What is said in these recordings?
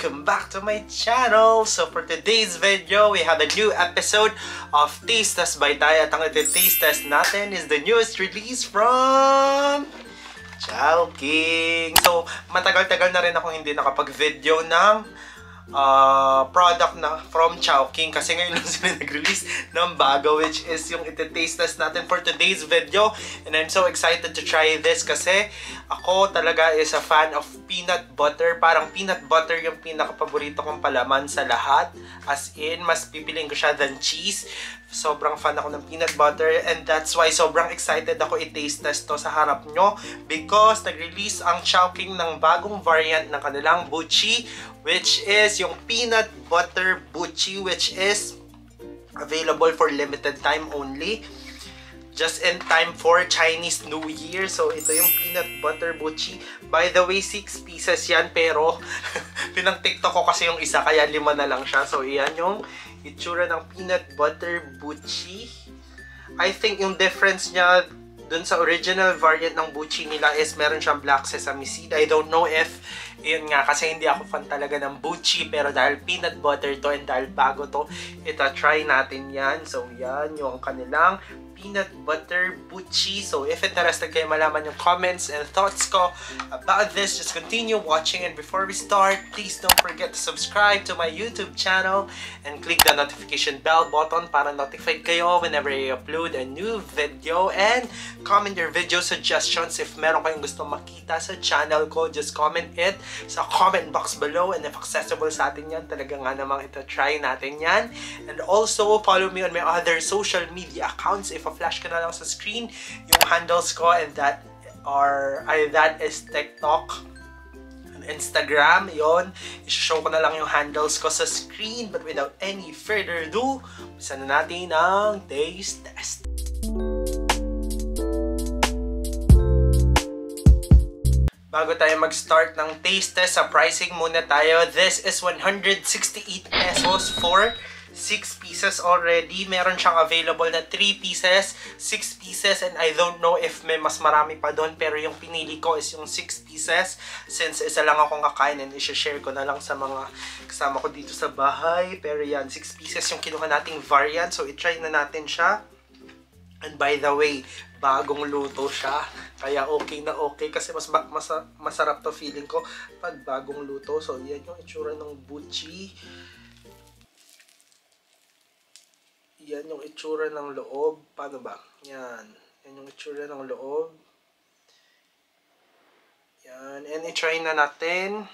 welcome back to my channel. So for today's video, we have a new episode of Taste Test by Tay. At ang iti-taste test natin is the newest release from Chowking. So matagal-tagal na rin ako hindi nakapag-video ng product na from Chowking kasi ngayon lang sila nag-release ng bago, which is yung iti-taste test natin for today's video. And I'm so excited to try this kasi ako talaga is a fan of peanut butter. Parang peanut butter yung pinaka-paborito kong palaman sa lahat. As in, mas pipiling ko siya than cheese. Sobrang fan ako ng peanut butter and that's why sobrang excited ako i-taste test to sa harap nyo because nag-release ang Chowking ng bagong variant ng kanilang Buchi, which is yung peanut butter Buchi, which is available for limited time only. Just in time for Chinese New Year. So, ito yung peanut butter Buchi. By the way, 6 pieces yan. Pero, pinang-tiktok ko kasi yung isa. Kaya 5 na lang siya. So, iyan yung itsura ng peanut butter Buchi. I think yung difference niya dun sa original variant ng Buchi nila is meron siyang black sesame seed. I don't know if yun nga, kasi hindi ako fan talaga ng Buchi. Pero dahil peanut butter to and dahil bago to, try natin yan. So, yan yung kanilang peanut butter Buchi. So, if interested kayo malaman yung comments and thoughts ko about this, just continue watching. And before we start, please don't forget to subscribe to my YouTube channel and click the notification bell button para notified kayo whenever I upload a new video. And comment your video suggestions. If meron kayong gusto makita sa channel ko, just comment it sa comment box below. And if accessible sa atin yan, talaga nga namang try natin yan. And also, follow me on my other social media accounts. If flash ka na lang sa screen yung handles ko, and that is TikTok and Instagram. Yon, i-show ko na lang yung handles ko sa screen. But without any further ado, umpisa na natin ang taste test. Bago tayo mag-start ng taste test, sa pricing muna tayo. This is 168 pesos for 6 pieces already. Meron siyang available na 3 pieces, 6 pieces, and I don't know if may mas marami pa doon, pero yung pinili ko is yung 6 pieces since isa lang akong kakain and i-share ko na lang sa mga kasama ko dito sa bahay. Pero yan, 6 pieces yung kinuha nating variant, so i-try na natin siya. And by the way, bagong luto siya, kaya okay na okay kasi masarap to feeling ko pag bagong luto. So yan yung itsura ng Buchi. Yan yung itsura ng loob. Paano ba? Yan. Yan yung itsura ng loob. Yan. And i-try na natin.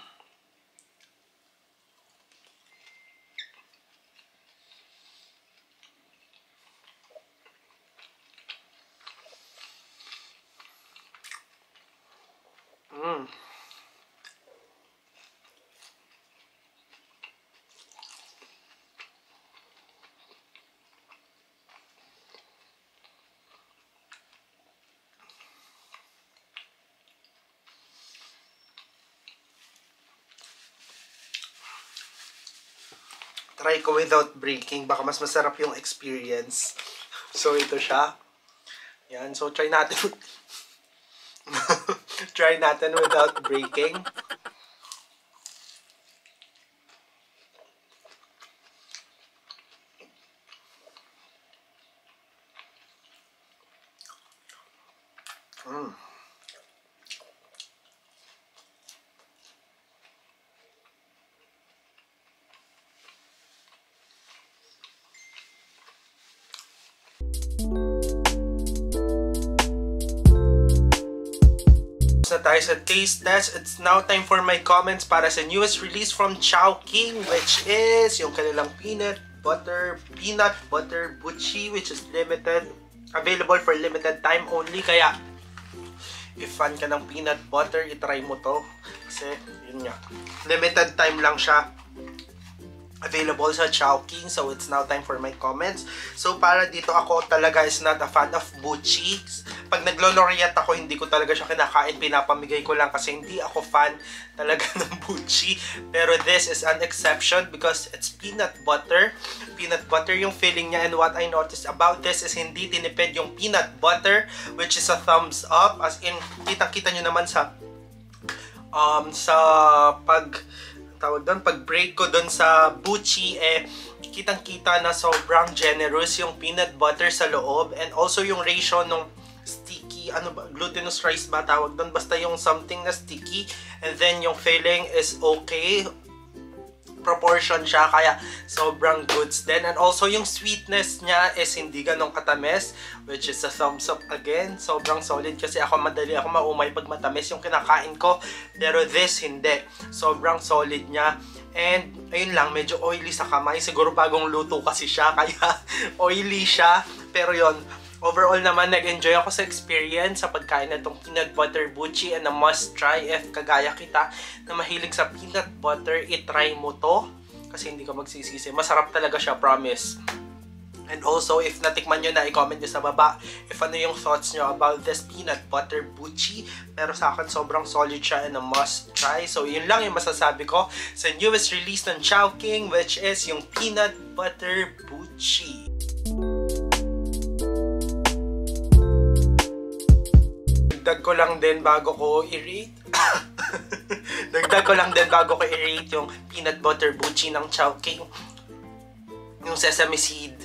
Try ko without breaking. Baka mas masarap yung experience. So, ito siya. Yan. So, try natin. Try natin without breaking. Na tayo sa taste test. It's now time for my comments para sa newest release from Chowking, which is yung kanilang peanut butter Buchi, which is limited, available for limited time only. Kaya if fan ka ng peanut butter, itry mo to kasi yun nga, limited time lang siya available sa Chowking. So it's now time for my comments. So para dito, ako talaga is not a fan of Buchi. Pag naglo-laureate ako, hindi ko talaga siya kinakain, pinapamigay ko lang kasi hindi ako fan talaga ng Buchi. Pero this is an exception because it's peanut butter. Peanut butter yung feeling niya, and what I noticed about this is hindi tinipid yung peanut butter, which is a thumbs up. As in, kitang-kita nyo naman sa tawag doon, pag-break ko doon sa Buchi, kitang-kita na sobrang generous yung peanut butter sa loob, and also yung ratio ng sticky, glutinous rice ba tawag doon, basta yung something na sticky, and then yung filling is okay, proportion siya, kaya sobrang goods din. And also yung sweetness niya is hindi ganong katamis, which is a thumbs up again. Sobrang solid kasi madali ako maumay pag matamis yung kinakain ko, pero this hindi. Sobrang solid niya. And ayun lang, medyo oily sa kamay, siguro bagong luto kasi siya, kaya oily siya. Pero yon, overall naman, nag-enjoy ako sa experience sa pagkain na itong peanut butter buchi, and a must try if kagaya kita na mahilig sa peanut butter, itry mo to kasi hindi ka magsisisi. Masarap talaga siya, promise. And also, if natikman nyo na, i-comment nyo sa baba if ano yung thoughts nyo about this peanut butter buchi. Pero sa akin, sobrang solid siya and a must try. So, yun lang yung masasabi ko sa newest release ng Chowking, which is yung peanut butter buchi. Dagdag ko lang din bago ko i-rate yung peanut butter buchi ng Chowking, yung sesame seed.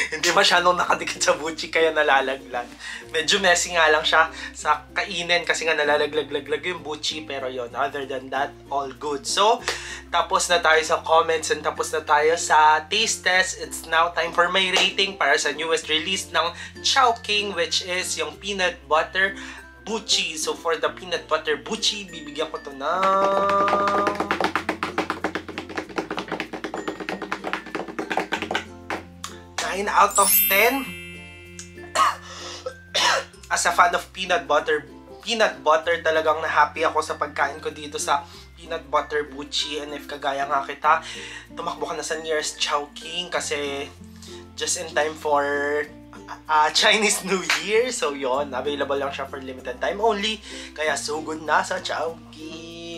Hindi masyadong nakadikit sa buchi kaya nalalaglag. Medyo messy nga lang siya sa kainin kasi nga nalalaglag yung buchi, pero yon, other than that, all good. So, tapos na tayo sa comments and tapos na tayo sa taste test. It's now time for my rating para sa newest release ng Chowking, which is yung peanut butter buchi. So, for the peanut butter buchi, bibigyan ko to ng 9 out of 10. As a fan of peanut butter, talagang na happy ako sa pagkain ko dito sa peanut butter buchi. And if kagaya nga kita, tumakbo ka na sa nearest Chowking kasi just in time for Chinese New Year. So yon, available lang siya for limited time only, kaya so good na sa Chowking.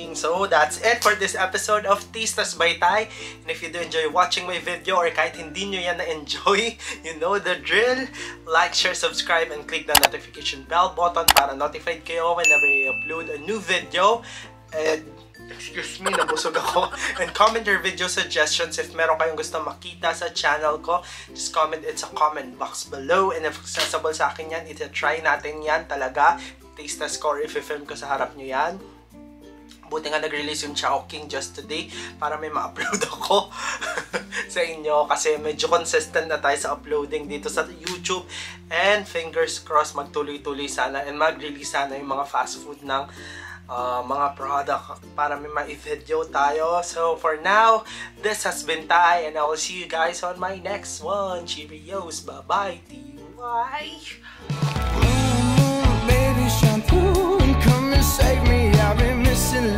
So that's it for this episode of Tasteless by Ty. And if you do enjoy watching my video, or kahit hindi nyo yan na-enjoy, you know the drill. Like, share, subscribe, and click the notification bell button para notified kayo whenever I upload a new video. And excuse me, nabusog ako. And comment your video suggestions if meron kayong gusto makita sa channel ko. Just comment it sa comment box below. And if accessible sa akin yan, iti-try natin yan talaga. Taste test ko or if-film ko sa harap nyo yan. Buti nga nag-release yung Chowking just today para may ma-upload ako sa inyo kasi medyo consistent na tayo sa uploading dito sa YouTube. And fingers crossed, magtuloy-tuloy sana and mag-release sana yung mga fast food ng mga product para may ma-video tayo. So for now, this has been Ty, and I will see you guys on my next one. Cheerios, bye-bye, TY!